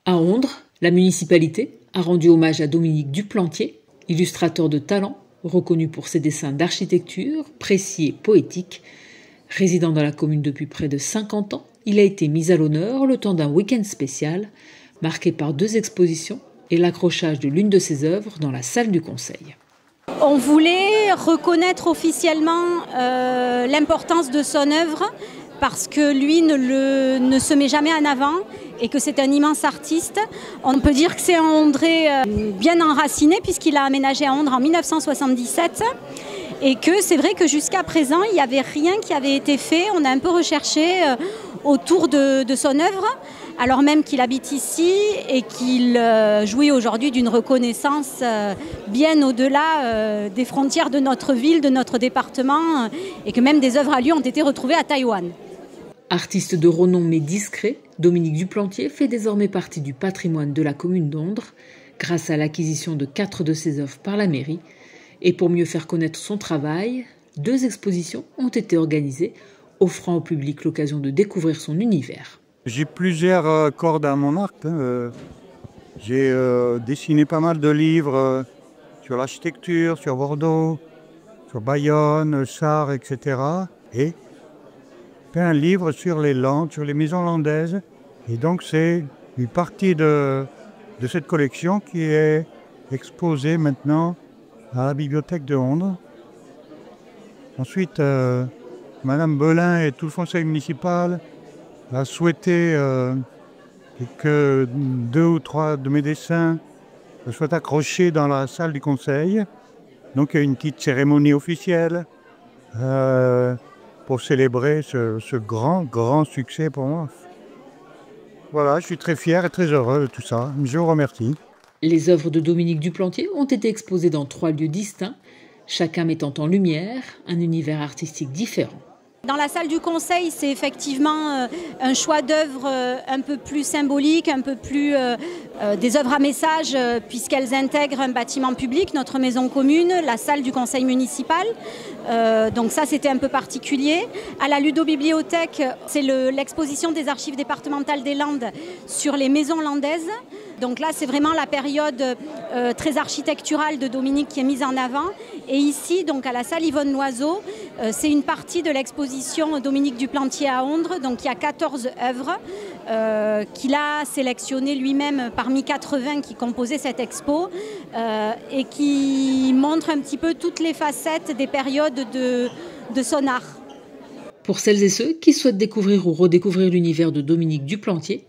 À Ondres, la municipalité a rendu hommage à Dominique Duplantier, illustrateur de talent, reconnu pour ses dessins d'architecture, précis et poétiques. Résidant dans la commune depuis près de 50 ans, il a été mis à l'honneur le temps d'un week-end spécial, marqué par 2 expositions et l'accrochage de l'une de ses œuvres dans la salle du Conseil. On voulait reconnaître officiellement l'importance de son œuvre parce que lui ne se met jamais en avant et que c'est un immense artiste. On peut dire que c'est un Ondrais bien enraciné puisqu'il a aménagé à Ondres en 1977 et que c'est vrai que jusqu'à présent il n'y avait rien qui avait été fait. On a un peu recherché autour de son œuvre, alors même qu'il habite ici et qu'il jouit aujourd'hui d'une reconnaissance bien au-delà des frontières de notre ville, de notre département, et que même des œuvres à lui ont été retrouvées à Taïwan. Artiste de renom mais discret, Dominique Duplantier fait désormais partie du patrimoine de la commune d'Ondres grâce à l'acquisition de 4 de ses œuvres par la mairie. Et pour mieux faire connaître son travail, 2 expositions ont été organisées, offrant au public l'occasion de découvrir son univers. J'ai plusieurs cordes à mon arc. J'ai dessiné pas mal de livres sur l'architecture, sur Bordeaux, sur Bayonne, Sarre, etc. Et fait un livre sur les Landes, sur les maisons landaises. Et donc c'est une partie de cette collection qui est exposée maintenant à la bibliothèque de Ondres. Ensuite, Madame Belin et tout le conseil municipal a souhaité que 2 ou 3 de mes dessins soient accrochés dans la salle du conseil. Donc il y a une petite cérémonie officielle pour célébrer ce grand succès pour moi. Voilà, je suis très fier et très heureux de tout ça. Je vous remercie. Les œuvres de Dominique Duplantier ont été exposées dans 3 lieux distincts, chacun mettant en lumière un univers artistique différent. Dans la salle du Conseil, c'est effectivement un choix d'œuvres un peu plus symbolique, un peu plus des œuvres à message, puisqu'elles intègrent un bâtiment public, notre maison commune, la salle du Conseil municipal. Donc ça, c'était un peu particulier. À la Ludobibliothèque, c'est l'exposition des archives départementales des Landes sur les maisons landaises. Donc là, c'est vraiment la période très architecturale de Dominique qui est mise en avant. Et ici, donc à la salle Yvonne Loiseau, c'est une partie de l'exposition Dominique Duplantier à Ondres. Donc il y a 14 œuvres qu'il a sélectionnées lui-même parmi 80 qui composaient cette expo et qui montrent un petit peu toutes les facettes des périodes de son art. Pour celles et ceux qui souhaitent découvrir ou redécouvrir l'univers de Dominique Duplantier,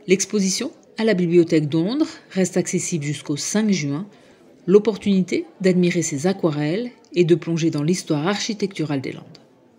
l'exposition à la bibliothèque d'Ondres reste accessible jusqu'au 5 juin. L'opportunité d'admirer ses aquarelles et de plonger dans l'histoire architecturale des Landes.